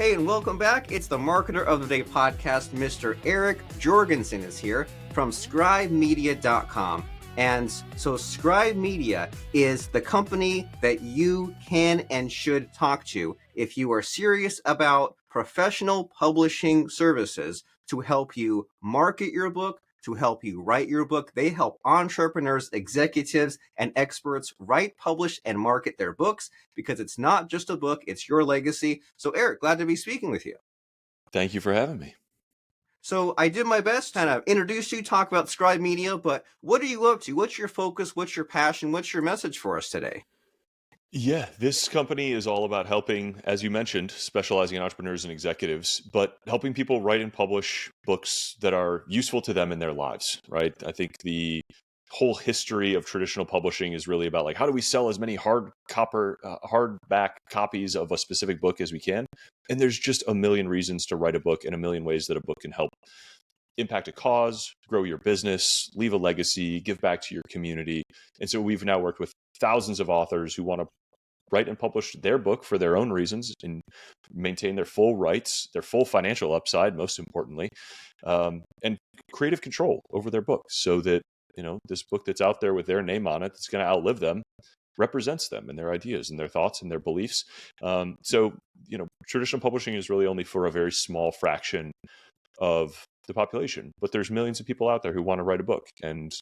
Hey, and welcome back. It's the Marketer of the Day podcast. Mr. Eric Jorgenson is here from scribemedia.com. And so Scribe Media is the company that you can and should talk to if you are serious about professional publishing services to help you market your book, to help you write your book. They help entrepreneurs, executives, and experts write, publish, and market their books because it's not just a book, it's your legacy. So Eric, glad to be speaking with you. Thank you for having me. So I did my best to kind of introduce you, talk about Scribe Media, but what are you up to? What's your focus? What's your passion? What's your message for us today? Yeah, this company is all about helping, as you mentioned, specializing in entrepreneurs and executives, but helping people write and publish books that are useful to them in their lives, right? I think the whole history of traditional publishing is really about like, how do we sell as many hardback copies of a specific book as we can? And there's just a million reasons to write a book and a million ways that a book can help impact a cause, grow your business, leave a legacy, give back to your community. And so we've now worked with thousands of authors who want to write and publish their book for their own reasons and maintain their full rights, their full financial upside, most importantly, and creative control over their book so that, this book that's out there with their name on it, that's going to outlive them, represents them and their ideas and their thoughts and their beliefs. Traditional publishing is really only for a very small fraction of the population, but there's millions of people out there who want to write a book, and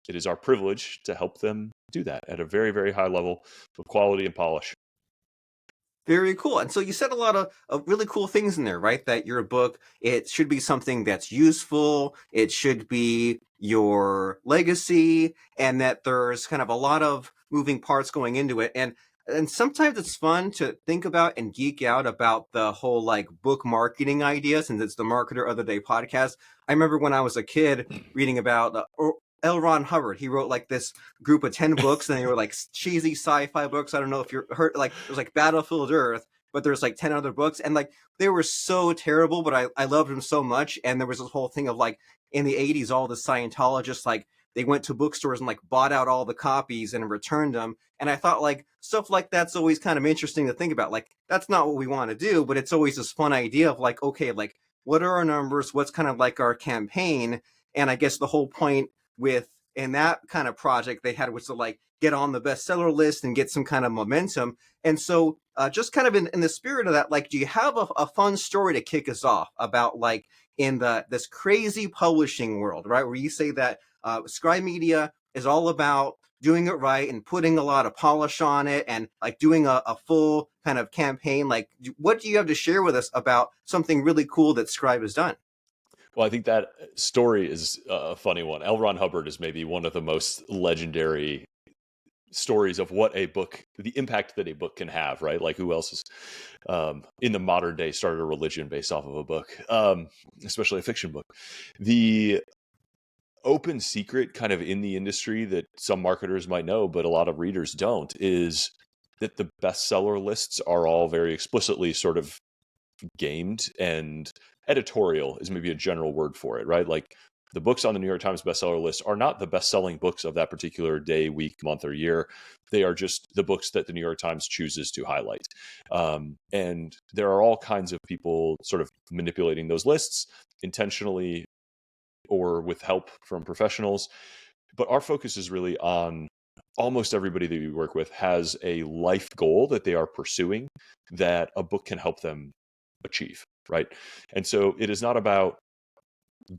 it is our privilege to help them do that at a very, very high level of quality and polish. Very cool. And so you said a lot of really cool things in there, right? That your book, it should be something that's useful. It should be your legacy, and that there's kind of a lot of moving parts going into it. And sometimes it's fun to think about and geek out about the whole like book marketing idea, since it's the Marketer of the Day podcast. I remember when I was a kid reading about L. Ron Hubbard. He wrote like this group of 10 books, and they were like cheesy sci-fi books. I don't know if you're heard, like there's like Battlefield Earth, but there's like 10 other books, and like they were so terrible, but I loved them so much. And there was this whole thing of like in the 80s, all the Scientologists, like they went to bookstores and like bought out all the copies and returned them. And I thought like stuff like that's always kind of interesting to think about. Like that's not what we want to do, but it's always this fun idea of like, okay, like what are our numbers? What's kind of like our campaign? And I guess the whole point with in that kind of project they had was to like get on the bestseller list and get some kind of momentum. And so just kind of in the spirit of that, like, do you have a fun story to kick us off about like in this crazy publishing world, right? Where you say that Scribe Media is all about doing it right and putting a lot of polish on it and like doing a full kind of campaign. Like, what do you have to share with us about something really cool that Scribe has done? Well, I think that story is a funny one. L. Ron Hubbard is maybe one of the most legendary stories of what a book, the impact that a book can have, right? Like who else has in the modern day started a religion based off of a book, especially a fiction book. The open secret kind of in the industry that some marketers might know, but a lot of readers don't, is that the bestseller lists are all very explicitly sort of gamed, and editorial is maybe a general word for it, right? Like the books on the New York Times bestseller list are not the best-selling books of that particular day, week, month, or year. They are just the books that the New York Times chooses to highlight. And there are all kinds of people sort of manipulating those lists intentionally or with help from professionals. But our focus is really on almost everybody that we work with has a life goal that they are pursuing that a book can help them achieve, right? And so it is not about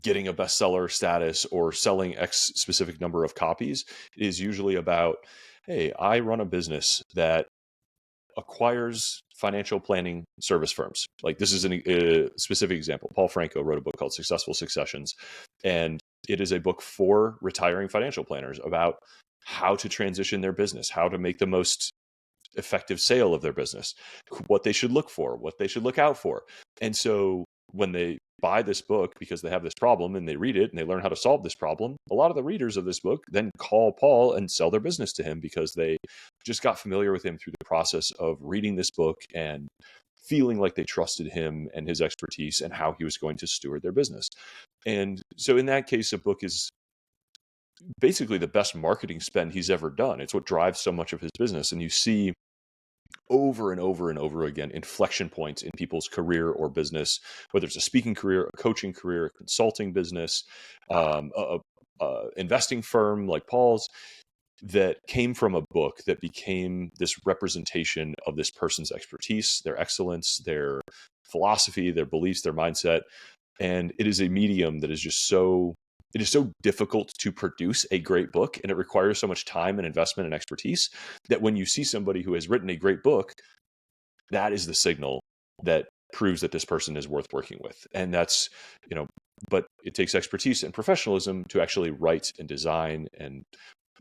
getting a bestseller status or selling X specific number of copies. It is usually about, hey, I run a business that acquires financial planning service firms. Like this is a specific example. Paul Franco wrote a book called Successful Successions, and it is a book for retiring financial planners about how to transition their business, how to make the most effective sale of their business, what they should look for, what they should look out for. And so when they buy this book because they have this problem and they read it and they learn how to solve this problem, a lot of the readers of this book then call Paul and sell their business to him because they just got familiar with him through the process of reading this book and feeling like they trusted him and his expertise and how he was going to steward their business. And so in that case, a book is basically the best marketing spend he's ever done. It's what drives so much of his business. And you see over and over and over again inflection points in people's career or business, whether it's a speaking career, a coaching career, a consulting business, investing firm like Paul's, that came from a book that became this representation of this person's expertise, their excellence, their philosophy, their beliefs, their mindset. And it is a medium that is just so, it is so difficult to produce a great book, and it requires so much time and investment and expertise that when you see somebody who has written a great book, that is the signal that proves that this person is worth working with. And that's, but it takes expertise and professionalism to actually write and design and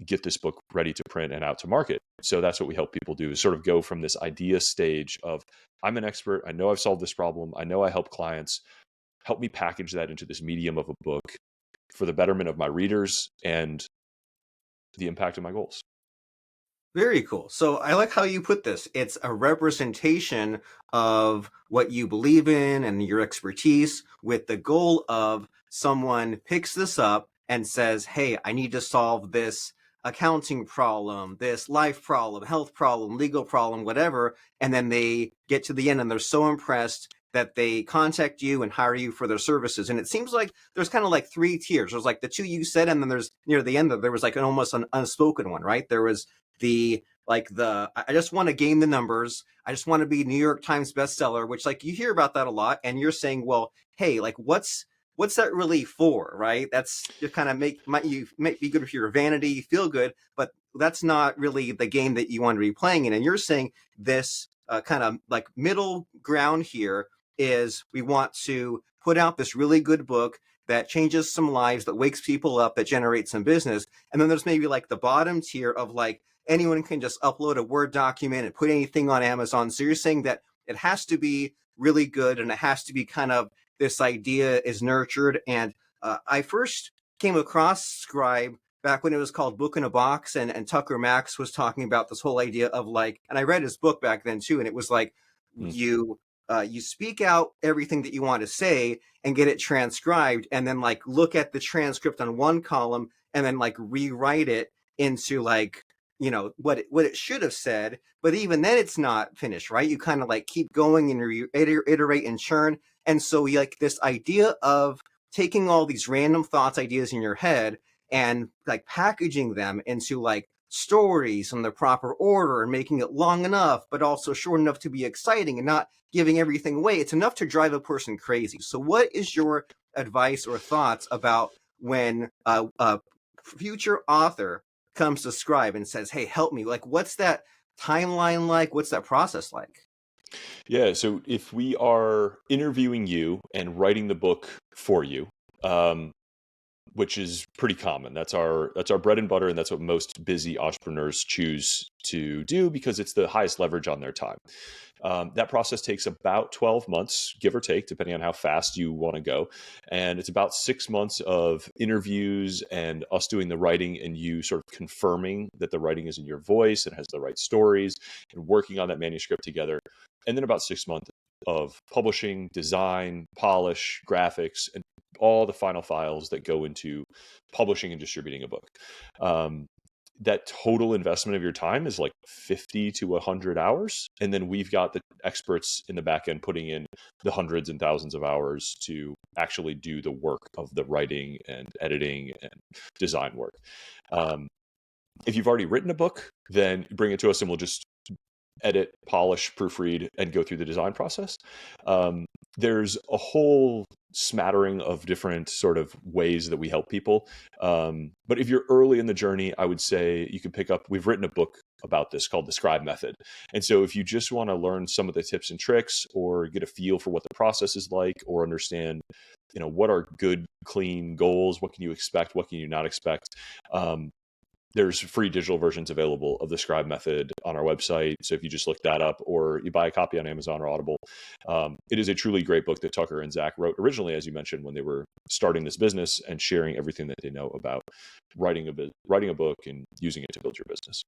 get this book ready to print and out to market. So that's what we help people do, is sort of go from this idea stage of, I'm an expert, I know I've solved this problem, I know I help clients, help me package that into this medium of a book for the betterment of my readers and the impact of my goals. Very cool. So I like how you put this. It's a representation of what you believe in and your expertise, with the goal of someone picks this up and says, hey, I need to solve this accounting problem, this life problem, health problem, legal problem, whatever. And then they get to the end and they're so impressed that they contact you and hire you for their services. And it seems like there's kind of like three tiers. There's like the two you said, and then there's near the end, there was like almost an unspoken one, right? There was I just want to game the numbers. I just want to be New York Times bestseller, which like you hear about that a lot. And you're saying, well, hey, like what's that really for, right? That's just kind of might be good for your vanity, feel good, but that's not really the game that you want to be playing in. And you're saying this kind of like middle ground here is we want to put out this really good book that changes some lives, that wakes people up, that generates some business. And then there's maybe like the bottom tier of like, anyone can just upload a Word document and put anything on Amazon. So you're saying that it has to be really good, and it has to be kind of, this idea is nurtured. And I first came across Scribe back when it was called Book in a Box, and Tucker Max was talking about this whole idea of like, and I read his book back then too, and it was like, you speak out everything that you want to say and get it transcribed, and then like look at the transcript on one column and then like rewrite it into like, what it should have said. But even then it's not finished, right? You kind of like keep going and iterate and churn. And so like this idea of taking all these random thoughts, ideas in your head, and like packaging them into like stories in the proper order and making it long enough but also short enough to be exciting and not giving everything away, it's enough to drive a person crazy. So what is your advice or thoughts about when a future author comes to Scribe and says, hey, help me, like what's that timeline like, what's that process like? Yeah. So if we are interviewing you and writing the book for you, which is pretty common, that's our bread and butter, and that's what most busy entrepreneurs choose to do because it's the highest leverage on their time. That process takes about 12 months, give or take, depending on how fast you want to go. And it's about 6 months of interviews and us doing the writing and you sort of confirming that the writing is in your voice and has the right stories and working on that manuscript together. And then about 6 months of publishing, design, polish, graphics, and all the final files that go into publishing and distributing a book. That total investment of your time is like 50 to 100 hours. And then we've got the experts in the back end putting in the hundreds and thousands of hours to actually do the work of the writing and editing and design work. If you've already written a book, then bring it to us and we'll just edit, polish, proofread, and go through the design process. There's a whole smattering of different sort of ways that we help people. But if you're early in the journey, I would say you can pick up, we've written a book about this called the Scribe Method. And so if you just want to learn some of the tips and tricks or get a feel for what the process is like, or understand, what are good, clean goals, what can you expect, what can you not expect, there's free digital versions available of the Scribe Method on our website. So if you just look that up or you buy a copy on Amazon or Audible, it is a truly great book that Tucker and Zach wrote originally, as you mentioned, when they were starting this business and sharing everything that they know about writing a book and using it to build your business.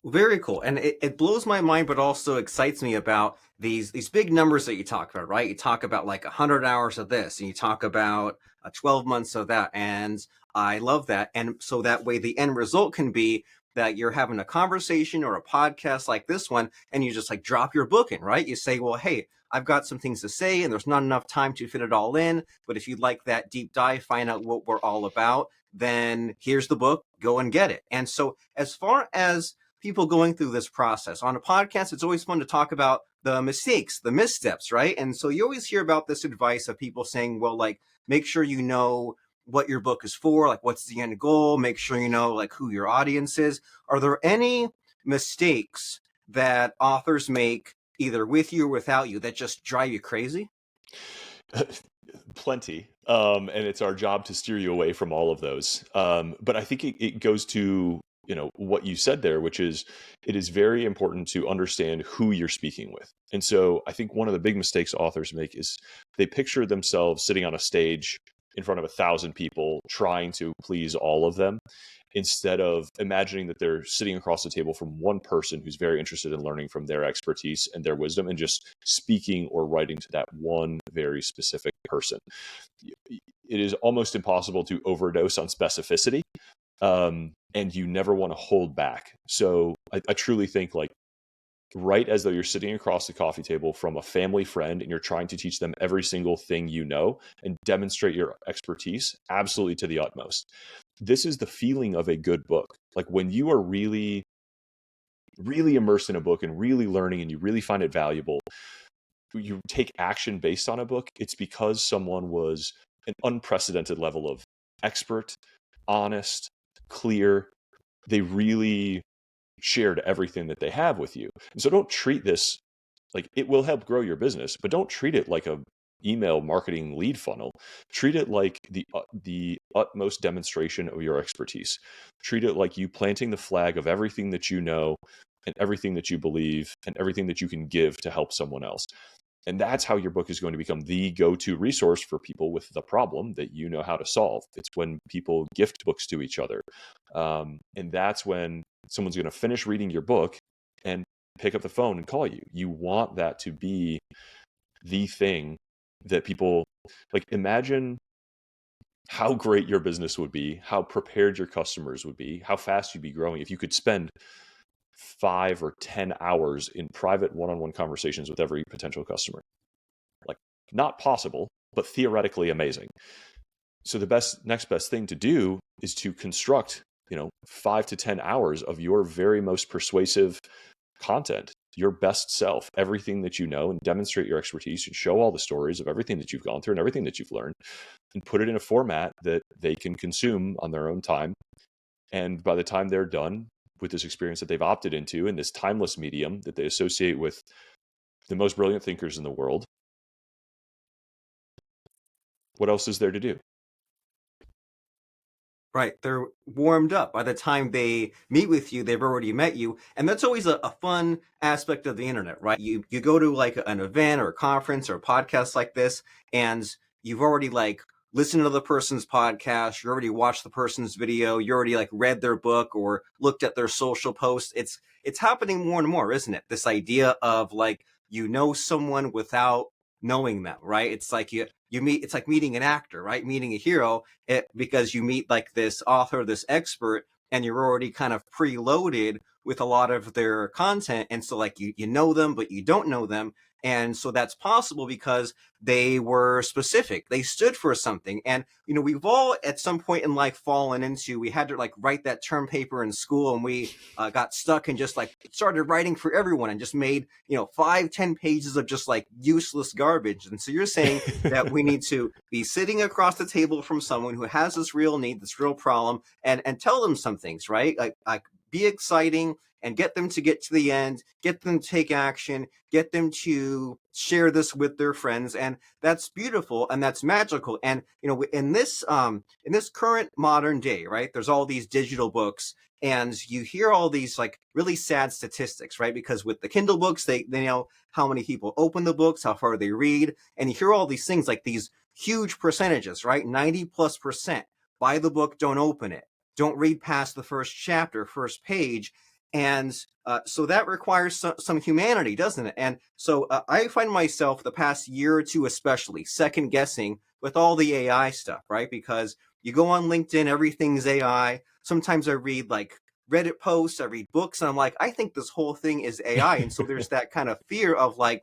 Very cool. And it blows my mind, but also excites me about these big numbers that you talk about, right? You talk about like 100 hours of this, and you talk about 12 months of that. And I love that. And so that way the end result can be that you're having a conversation or a podcast like this one, and you just like drop your book in, right? You say, well, hey, I've got some things to say and there's not enough time to fit it all in, but if you'd like that deep dive, find out what we're all about, then here's the book, go and get it. And so as far as people going through this process on a podcast, it's always fun to talk about the mistakes, the missteps, right? And so you always hear about this advice of people saying, well, like, make sure you know what your book is for, like what's the end goal, make sure you know like who your audience is. Are there any mistakes that authors make either with you or without you that just drive you crazy? Plenty. And it's our job to steer you away from all of those. But I think it goes to, what you said there, which is it is very important to understand who you're speaking with. And so I think one of the big mistakes authors make is they picture themselves sitting on a stage in front of 1,000 people trying to please all of them, instead of imagining that they're sitting across the table from one person who's very interested in learning from their expertise and their wisdom and just speaking or writing to that one very specific person. It is almost impossible to overdose on specificity, and you never want to hold back. So I truly think, like, write as though you're sitting across the coffee table from a family friend and you're trying to teach them every single thing you know and demonstrate your expertise absolutely to the utmost. This is the feeling of a good book. Like when you are really, really immersed in a book and really learning and you really find it valuable, you take action based on a book, it's because someone was an unprecedented level of expert, honest, clear. They really shared everything that they have with you. And so don't treat this like, it will help grow your business, but don't treat it like a email marketing lead funnel. Treat it like the utmost demonstration of your expertise. Treat it like you planting the flag of everything that you know and everything that you believe and everything that you can give to help someone else. And that's how your book is going to become the go-to resource for people with the problem that you know how to solve. It's when people gift books to each other. And that's when someone's going to finish reading your book and pick up the phone and call you. You want that to be the thing that people, like, imagine how great your business would be, how prepared your customers would be, how fast you'd be growing if you could spend 5 or 10 hours in private one-on-one conversations with every potential customer. Like, not possible, but theoretically amazing. So the next best thing to do is to construct, 5 to 10 hours of your very most persuasive content, your best self, everything that you know, and demonstrate your expertise and show all the stories of everything that you've gone through and everything that you've learned, and put it in a format that they can consume on their own time. And by the time they're done with this experience that they've opted into in this timeless medium that they associate with the most brilliant thinkers in the world, what else is there to do? Right. They're warmed up. By the time they meet with you, they've already met you. And that's always a fun aspect of the internet, right? You go to like an event or a conference or a podcast like this, and you've already like listened to the person's podcast, you already watched the person's video, you already like read their book or looked at their social posts. It's happening more and more, isn't it? This idea of like you know someone without knowing them, right? It's like you meet, it's like meeting an actor, right? Meeting a hero, because you meet like this author, this expert, and you're already kind of preloaded with a lot of their content. And so like you know them, but you don't know them. And so that's possible because they were specific. They stood for something. And, we've all at some point in life fallen into, we had to like write that term paper in school, and we got stuck and just like started writing for everyone and just made, 5-10 pages of just like useless garbage. And so you're saying that we need to be sitting across the table from someone who has this real need, this real problem, and tell them some things, right? Like be exciting and get them to get to the end, get them to take action, get them to share this with their friends. And that's beautiful and that's magical. And, in this current modern day, right, there's all these digital books, and you hear all these like really sad statistics, right? Because with the Kindle books, they know how many people open the books, how far they read, and you hear all these things like these huge percentages, right? 90+% buy the book, don't open it, don't read past the first chapter, first page. And so that requires some humanity, doesn't it? And so I find myself the past year or two especially second guessing with all the AI stuff, right? Because you go on LinkedIn, everything's AI. Sometimes I read like Reddit posts, I read books, and I'm like, I think this whole thing is AI. And so there's that kind of fear of like,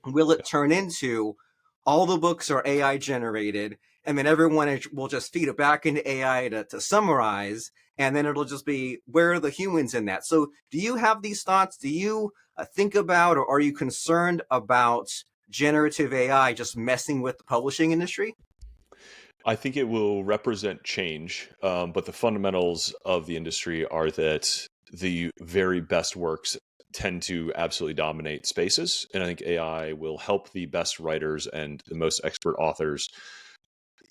will it turn into all the books are AI generated, and then everyone will just feed it back into AI to summarize, and then it'll just be, where are the humans in that? So do you have these thoughts? Do you think about, or are you concerned about generative AI just messing with the publishing industry? I think it will represent change, but the fundamentals of the industry are that the very best works tend to absolutely dominate spaces. And I think AI will help the best writers and the most expert authors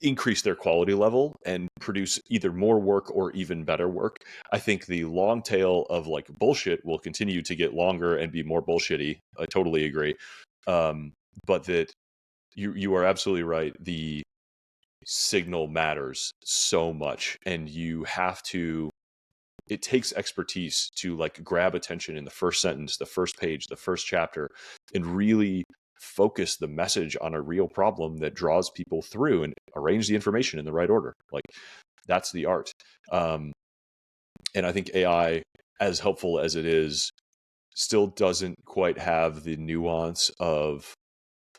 increase their quality level and produce either more work or even better work. I think the long tail of like bullshit will continue to get longer and be more bullshitty. I totally agree. Um, but that you are absolutely right. The signal matters so much, and you have to, it takes expertise to like grab attention in the first sentence, the first page, the first chapter, and really focus the message on a real problem that draws people through and arrange the information in the right order. Like that's the art. um, and I think AI, as helpful as it is, still doesn't quite have the nuance of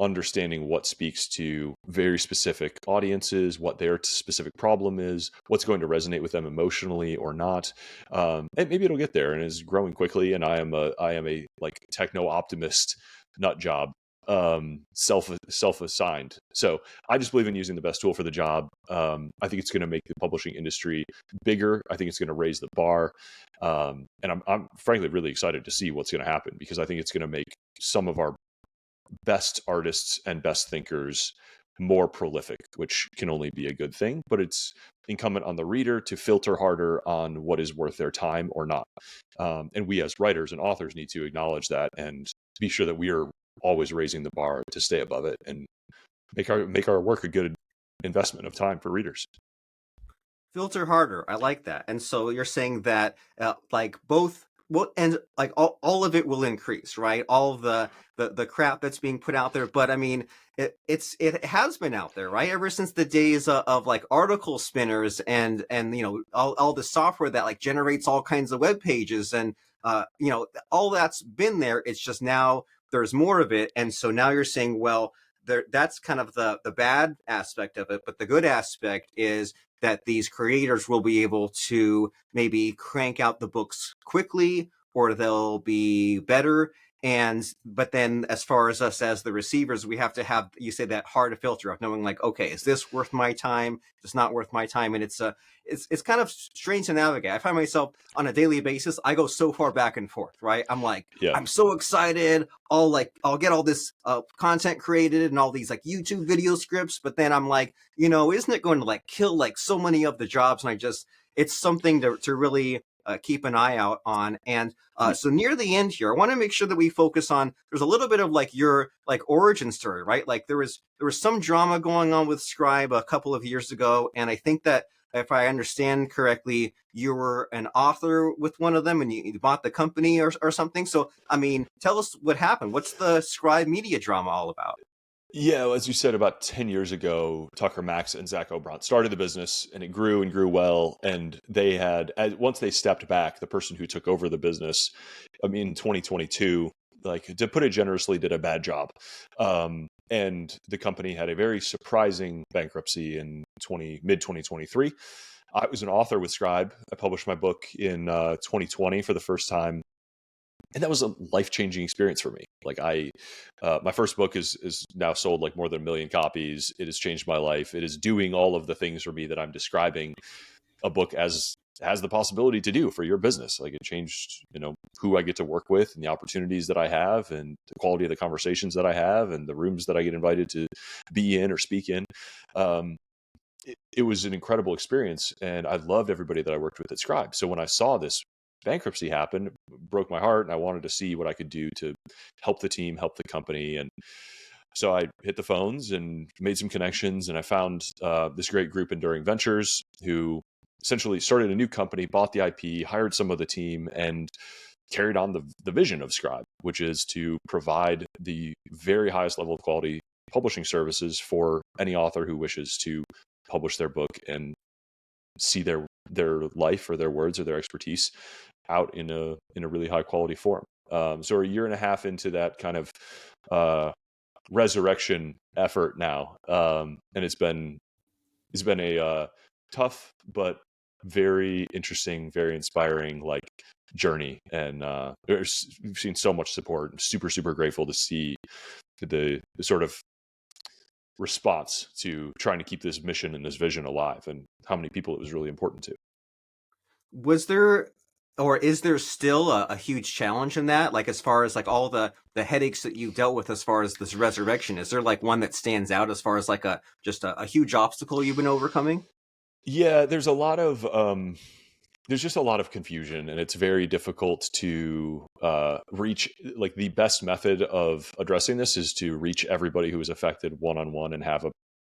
understanding what speaks to very specific audiences, what their specific problem is, what's going to resonate with them emotionally or not. And maybe it'll get there and is growing quickly. And I am a like techno optimist nut job, self assigned. So I just believe in using the best tool for the job. I think it's going to make the publishing industry bigger. I think it's going to raise the bar. And I'm frankly really excited to see what's going to happen, because I think it's going to make some of our best artists and best thinkers more prolific, which can only be a good thing. But it's incumbent on the reader to filter harder on what is worth their time or not. And we as writers and authors need to acknowledge that and be sure that we are always raising the bar to stay above it and make our work a good investment of time for readers. Filter harder. I like that. And so you're saying that like both, well, and like all of it will increase, right? All of the crap that's being put out there. But I mean, it has been out there, right? Ever since the days of like article spinners and you know, all the software that like generates all kinds of web pages, and you know, all that's been there. It's just now there's more of it. And so now you're saying, well, there, that's kind of the bad aspect of it, but the good aspect is that these creators will be able to maybe crank out the books quickly, or they'll be better. And but then as far as us as the receivers, we have to have, you say, that hard filter of knowing like, okay, is this worth my time? It's not worth my time. And it's kind of strange to navigate. I find myself on a daily basis, I go so far back and forth, right? I'm like, Yeah. I'm so excited. I'll get all this content created and all these like YouTube video scripts, but then I'm like, you know, isn't it going to like kill like so many of the jobs? And it's something to really keep an eye out on. And so near the end here, I want to make sure that we focus on, there's a little bit of like your like origin story, right? Like there was some drama going on with Scribe a couple of years ago. And I think that if I understand correctly, you were an author with one of them and you bought the company or something. So, I mean, tell us what happened. What's the Scribe Media drama all about? Yeah, well, as you said, about 10 years ago, Tucker Max and Zach Obron started the business, and it grew and grew well. And they had, once they stepped back, the person who took over the business, I mean, in 2022, like to put it generously, did a bad job. And the company had a very surprising bankruptcy in mid 2023. I was an author with Scribe. I published my book in 2020 for the first time, and that was a life-changing experience for me. Like my first book is now sold like more than 1 million copies. It has changed my life. It is doing all of the things for me that I'm describing a book as has the possibility to do for your business. Like it changed, you know, who I get to work with and the opportunities that I have and the quality of the conversations that I have and the rooms that I get invited to be in or speak in. Um, it was an incredible experience, and I loved everybody that I worked with at Scribe. So when I saw this bankruptcy happen, it broke my heart, and I wanted to see what I could do to help the team, help the company. And so I hit the phones and made some connections, and I found this great group, Enduring Ventures, who essentially started a new company, bought the IP, hired some of the team, and carried on the vision of Scribe, which is to provide the very highest level of quality publishing services for any author who wishes to publish their book and see their their life or their words or their expertise out in a really high quality form. So we're a year and a half into that kind of resurrection effort now, and it's been a tough but very interesting, very inspiring journey, and we've seen so much support. I'm super grateful to see the sort of response to trying to keep this mission and this vision alive, and how many people it was really important to. Was there, or is there still a huge challenge in that? Like, as far as like all the headaches that you dealt with as far as this resurrection, is there like one that stands out as far as like a huge obstacle you've been overcoming? Yeah, there's just a lot of confusion, and it's very difficult to reach. Like, the best method of addressing this is to reach everybody who is affected one-on-one and have a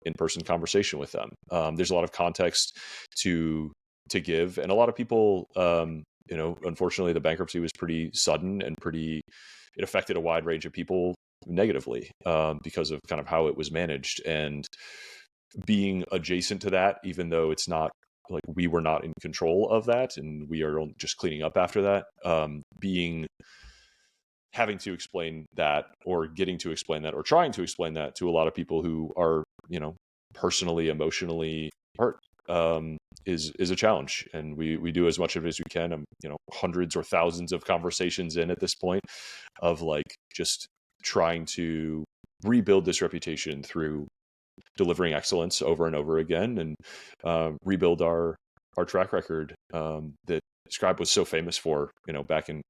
in-person conversation with them. There's a lot of context to give, and a lot of people, unfortunately, the bankruptcy was pretty sudden and it affected a wide range of people negatively, because of kind of how it was managed. And being adjacent to that, even though it's not like we were not in control of that and we are just cleaning up after that, having to explain that, or getting to explain that, or trying to explain that to a lot of people who are, personally, emotionally hurt, is a challenge. And we do as much of it as we can. Hundreds or thousands of conversations in at this point, of just trying to rebuild this reputation through delivering excellence over and over again, and rebuild our track record, that Scribe was so famous for, back in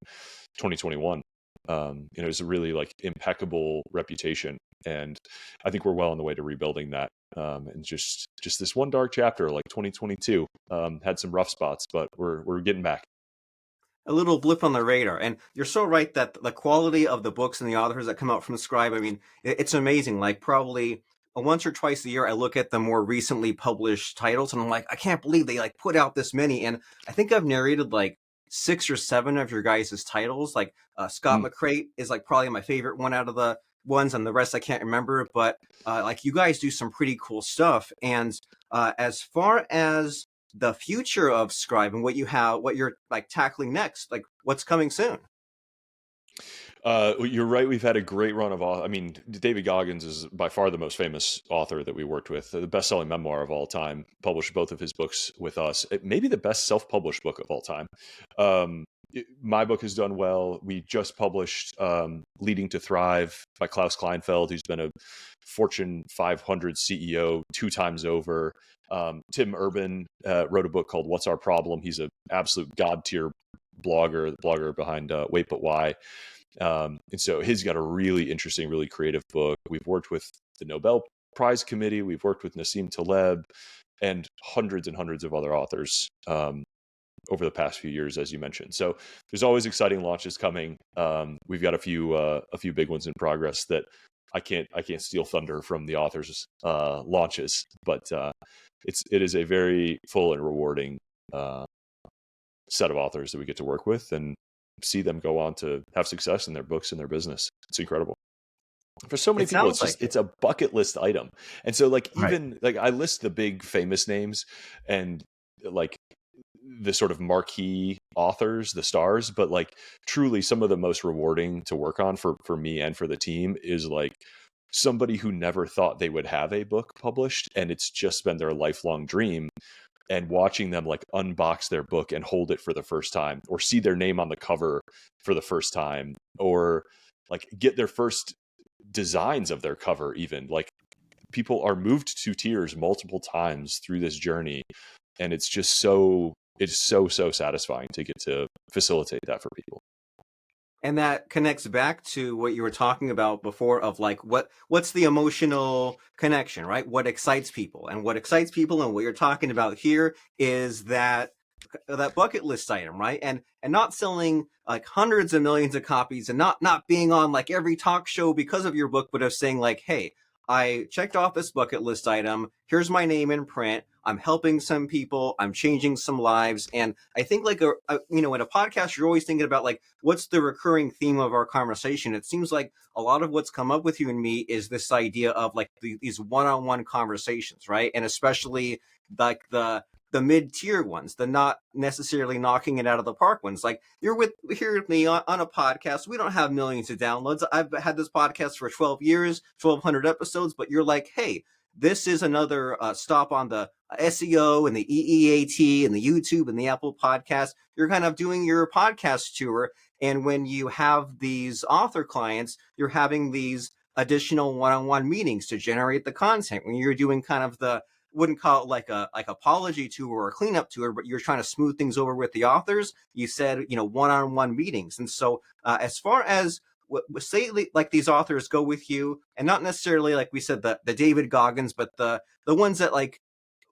2021. It was a really impeccable reputation, and I think we're well on the way to rebuilding that. And just this one dark chapter, 2022, had some rough spots, but we're getting back. A little blip on the radar. And you're so right that the quality of the books and the authors that come out from Scribe, I mean, it's amazing. Like, probably once or twice a year, I look at the more recently published titles and I'm like, I can't believe they like put out this many. And I think I've narrated like 6 or 7 of your guys' titles. Like, Scott Mm. McCrate is like probably my favorite one out of the ones, and the rest I can't remember. But like, you guys do some pretty cool stuff. And as far as the future of Scribe and what you're like tackling next, like what's coming soon. You're right. We've had a great run of I mean, David Goggins is by far the most famous author that we worked with. The best-selling memoir of all time. Published both of his books with us. It may be the best self-published book of all time. My book has done well. We just published Leading to Thrive by Klaus Kleinfeld, who's been a Fortune 500 CEO 2 times over. Tim Urban wrote a book called What's Our Problem? He's an absolute god-tier blogger, the blogger behind Wait But Why. And so he's got a really interesting, really creative book. We've worked with the Nobel Prize Committee. We've worked with Nassim Taleb and hundreds of other authors over the past few years, as you mentioned. So there's always exciting launches coming. We've got a few big ones in progress that I can't steal thunder from the authors' launches, but it is a very full and rewarding set of authors that we get to work with and see them go on to have success in their books and their business. It's incredible. For so many It people, sounds like it's a bucket list item. And so Right. even I list the big famous names and the sort of marquee authors, the stars, but truly some of the most rewarding to work on for me and for the team is somebody who never thought they would have a book published, and it's just been their lifelong dream. And watching them unbox their book and hold it for the first time, or see their name on the cover for the first time, or get their first designs of their cover, even people are moved to tears multiple times through this journey. And it's just so satisfying to get to facilitate that for people. And that connects back to what you were talking about before of what's the emotional connection, right? What excites people, and what what you're talking about here is that bucket list item, right? And not selling hundreds of millions of copies, and not being on every talk show because of your book, but of saying hey, I checked off this bucket list item. Here's my name in print. I'm helping some people. I'm changing some lives. And I think in a podcast, you're always thinking about what's the recurring theme of our conversation. It seems like a lot of what's come up with you and me is this idea of these one-on-one conversations, right? And especially the the mid-tier ones, the not necessarily knocking it out of the park ones. Like you're here with me on a podcast. We don't have millions of downloads. I've had this podcast for 12 years, 1,200 episodes, but you're like, hey, this is another stop on the SEO and the EEAT and the YouTube and the Apple podcast. You're kind of doing your podcast tour. And when you have these author clients, you're having these additional one-on-one meetings to generate the content. When you're doing kind of the, wouldn't call it like apology tour or a cleanup tour, but you're trying to smooth things over with the authors, you said, one-on-one meetings. And so as far as say like these authors go with you, and not necessarily like we said the David Goggins, but the ones that like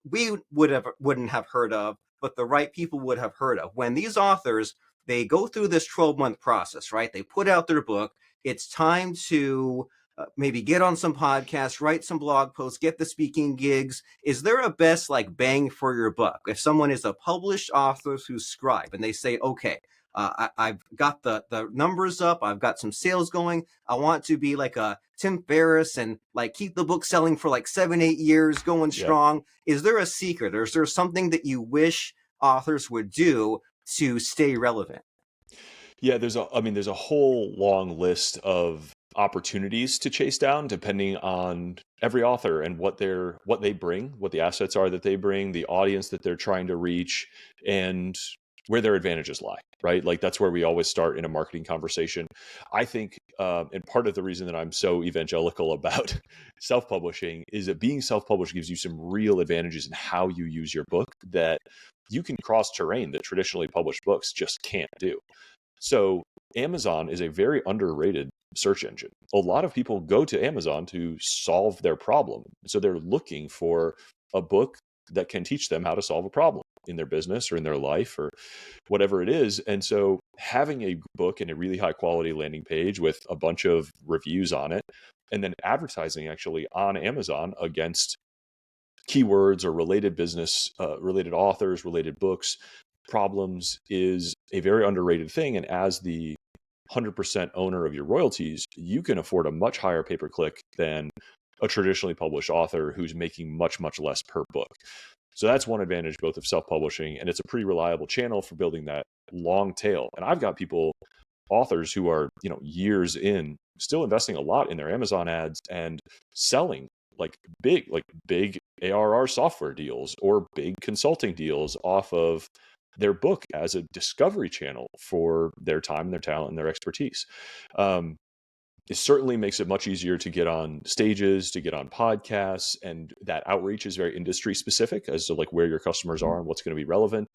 we wouldn't have heard of, but the right people would have heard of. When these authors, they go through this 12-month process, right? They put out their book. It's time to maybe get on some podcasts, write some blog posts, get the speaking gigs. Is there a best like bang for your buck? If someone is a published author who's Scribe and they say, okay, I've got the numbers up. I've got some sales going. I want to be like a Tim Ferriss and like keep the book selling for like 7-8 years going strong. Is there a secret, or is there something that you wish authors would do to stay relevant? Yeah, there's a whole long list of opportunities to chase down depending on every author and what they bring, what the assets are that they bring, the audience that they're trying to reach, and where their advantages lie, right? Like that's where we always start in a marketing conversation. I think, and part of the reason that I'm so evangelical about self-publishing is that being self-published gives you some real advantages in how you use your book that you can cross terrain that traditionally published books just can't do. So Amazon is a very underrated search engine. A lot of people go to Amazon to solve their problem. So they're looking for a book that can teach them how to solve a problem in their business or in their life or whatever it is. And so having a book and a really high quality landing page with a bunch of reviews on it, and then advertising actually on Amazon against keywords or related business, related authors, related books, problems is a very underrated thing. And as the 100% owner of your royalties, you can afford a much higher pay-per-click than a traditionally published author who's making much, much less per book. So that's one advantage both of self-publishing, and it's a pretty reliable channel for building that long tail. And I've got authors who are, years in, still investing a lot in their Amazon ads and selling like big ARR software deals or big consulting deals off of their book as a discovery channel for their time and their talent and their expertise. It certainly makes it much easier to get on stages, to get on podcasts, and that outreach is very industry specific as to like where your customers are and what's going to be relevant.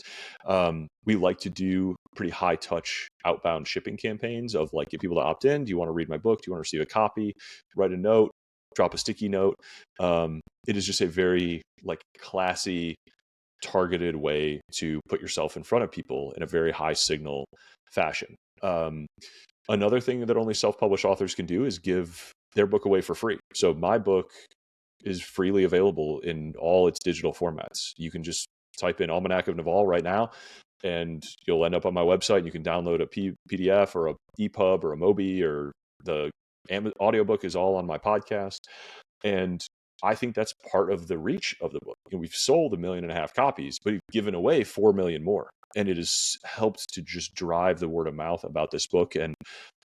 We like to do pretty high touch outbound shipping campaigns of like get people to opt in. Do you want to read my book? Do you want to receive a copy? Write a note, drop a sticky note. It is just a very like classy, targeted way to put yourself in front of people in a very high signal fashion. Another thing that only self-published authors can do is give their book away for free. So my book is freely available in all its digital formats. You can just type in Almanack of Naval right now, and you'll end up on my website. You can download a PDF or a EPUB or a Mobi, or the audiobook is all on my podcast. And I think that's part of the reach of the book. We've sold 1.5 million copies, but we've given away 4 million more. And it has helped to just drive the word of mouth about this book. And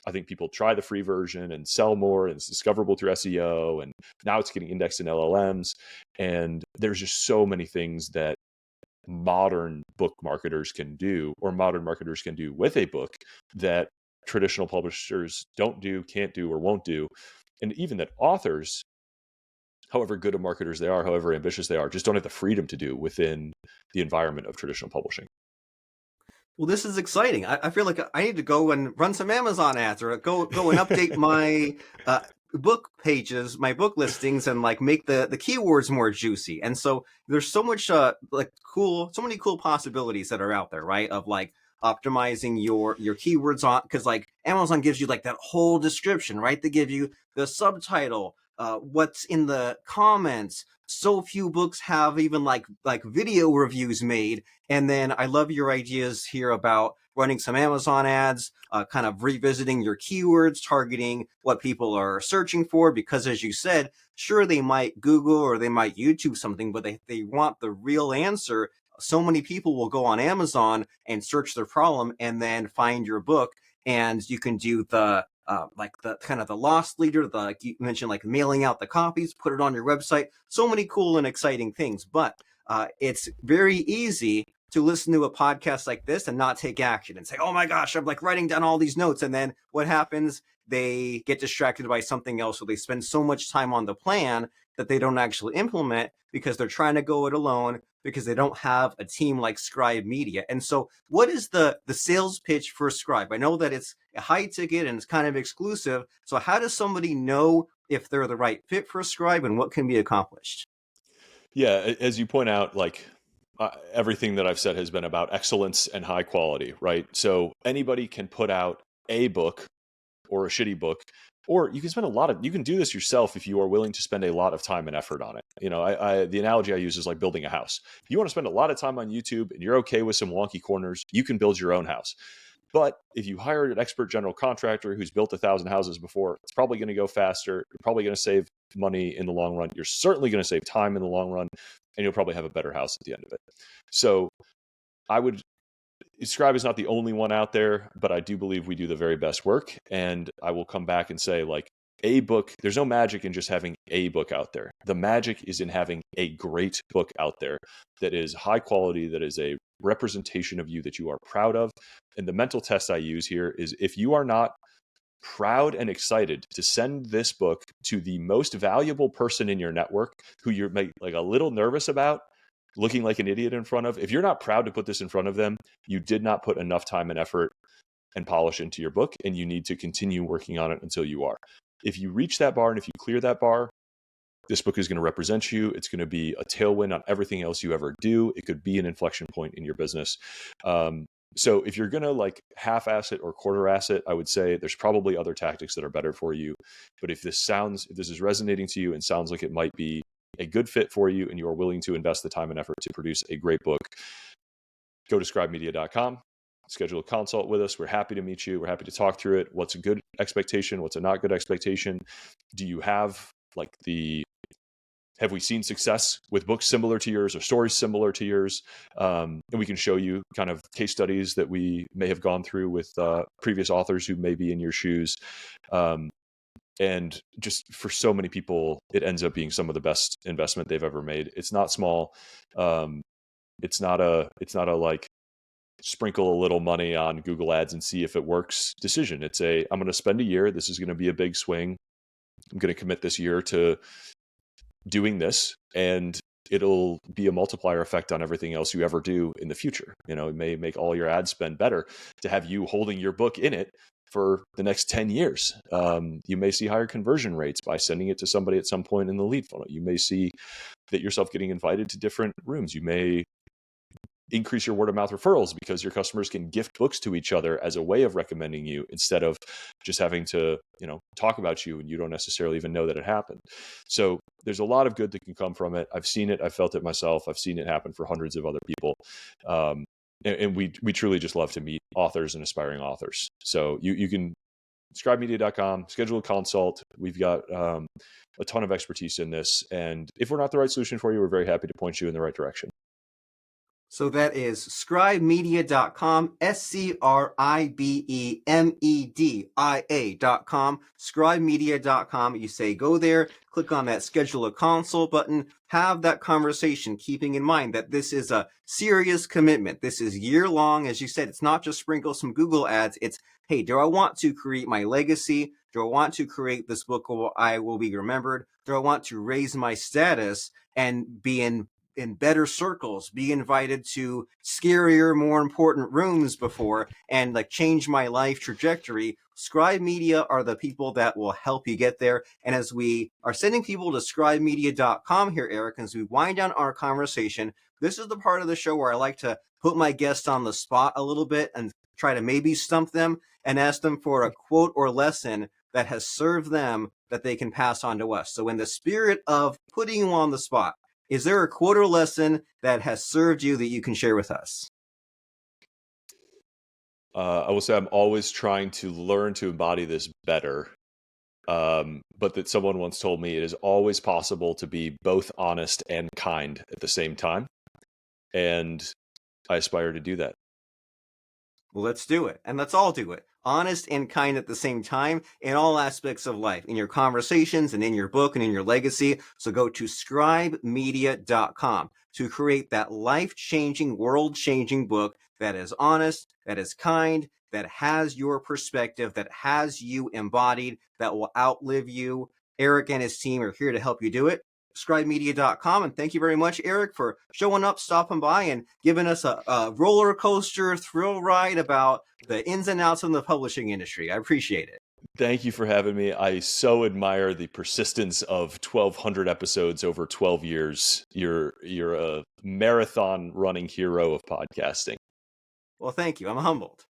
I think people try the free version and sell more, and it's discoverable through SEO. And now it's getting indexed in LLMs. And there's just so many things that modern book marketers can do, or modern marketers can do with a book, that traditional publishers don't do, can't do, or won't do. And even that authors, however good of marketers they are, however ambitious they are, just don't have the freedom to do within the environment of traditional publishing. Well, this is exciting. I feel like I need to go and run some Amazon ads, or go and update my book pages, my book listings, and like make the keywords more juicy. And so there's so much so many cool possibilities that are out there, right? Of like optimizing your keywords on, because like Amazon gives you like that whole description, right? They give you the subtitle, what's in the comments. So few books have even like video reviews made. And then I love your ideas here about running some Amazon ads, kind of revisiting your keywords, targeting what people are searching for, because as you said, sure, they might Google or they might YouTube something, but they want the real answer so many people will go on Amazon and search their problem and then find your book, and you can do the like the kind of the lost leader, the, like you mentioned, like mailing out the copies, put it on your website. So many cool and exciting things. But it's very easy to listen to a podcast like this and not take action and say, oh my gosh, I'm like writing down all these notes. And then what happens? They get distracted by something else, or they spend so much time on the plan that they don't actually implement because they're trying to go it alone, because they don't have a team like Scribe Media. And so what is the sales pitch for Scribe? I know that it's a high ticket and it's kind of exclusive. So how does somebody know if they're the right fit for Scribe and what can be accomplished? Yeah, as you point out, like everything that I've said has been about excellence and high quality, right? So anybody can put out a book or a shitty book, or you can spend you can do this yourself if you are willing to spend a lot of time and effort on it. You know, the analogy I use is like building a house. If you want to spend a lot of time on YouTube and you're okay with some wonky corners, you can build your own house. But if you hire an expert general contractor who's built 1,000 houses before, it's probably going to go faster. You're probably going to save money in the long run. You're certainly going to save time in the long run, and you'll probably have a better house at the end of it. So I would Scribe is not the only one out there, but I do believe we do the very best work. And I will come back and say, like, a book, there's no magic in just having a book out there. The magic is in having a great book out there that is high quality, that is a representation of you that you are proud of. And the mental test I use here is, if you are not proud and excited to send this book to the most valuable person in your network who you're like a little nervous about looking like an idiot in front of, if you're not proud to put this in front of them, you did not put enough time and effort and polish into your book, and you need to continue working on it until you are. If you reach that bar and if you clear that bar, this book is going to represent you. It's going to be a tailwind on everything else you ever do. It could be an inflection point in your business. So if you're going to like half-ass it or quarter-ass it, I would say there's probably other tactics that are better for you. But if this is resonating to you and sounds like it might be a good fit for you and you are willing to invest the time and effort to produce a great book, go to scribemedia.com, schedule a consult with us. We're happy to meet you. We're happy to talk through it. What's a good expectation? What's a not good expectation? Do you have have we seen success with books similar to yours or stories similar to yours? And we can show you kind of case studies that we may have gone through with previous authors who may be in your shoes. And just for so many people, it ends up being some of the best investment they've ever made. It's not small. It's not a like sprinkle a little money on Google Ads and see if it works decision. It's I'm going to spend a year. This is going to be a big swing. I'm going to commit this year to doing this, and it'll be a multiplier effect on everything else you ever do in the future. You know, it may make all your ad spend better to have you holding your book in it for the next 10 years. You may see higher conversion rates by sending it to somebody at some point in the lead funnel. You may see that yourself getting invited to different rooms. You may increase your word of mouth referrals because your customers can gift books to each other as a way of recommending you, instead of just having to, talk about you and you don't necessarily even know that it happened. So there's a lot of good that can come from it. I've seen it. I've felt it myself. I've seen it happen for hundreds of other people. And we truly just love to meet authors and aspiring authors. So you can scribemedia.com, schedule a consult. We've got a ton of expertise in this. And if we're not the right solution for you, we're very happy to point you in the right direction. So that is scribemedia.com, scribemedia.com, scribemedia.com. You say go there, click on that schedule a consult button, have that conversation, keeping in mind that this is a serious commitment. This is year long. As you said, it's not just sprinkle some Google ads. It's, hey, do I want to create my legacy? Do I want to create this book where I will be remembered? Do I want to raise my status and be in better circles, be invited to scarier, more important rooms before, and like change my life trajectory? Scribe Media are the people that will help you get there. And as we are sending people to scribemedia.com here, Eric, as we wind down our conversation, this is the part of the show where I like to put my guests on the spot a little bit and try to maybe stump them and ask them for a quote or lesson that has served them that they can pass on to us. So in the spirit of putting you on the spot, is there a quote or lesson that has served you that you can share with us? I will say I'm always trying to learn to embody this better. But that someone once told me it is always possible to be both honest and kind at the same time. And I aspire to do that. Well, let's do it. And let's all do it. Honest and kind at the same time in all aspects of life, in your conversations and in your book and in your legacy. So go to scribemedia.com to create that life-changing, world-changing book that is honest, that is kind, that has your perspective, that has you embodied, that will outlive you. Eric and his team are here to help you do it. Scribemedia.com. And thank you very much, Eric, for showing up, stopping by, and giving us a roller coaster thrill ride about the ins and outs of the publishing industry. I appreciate it. Thank you for having me. I so admire the persistence of 1,200 episodes over 12 years. You're a marathon running hero of podcasting. Well, thank you. I'm humbled.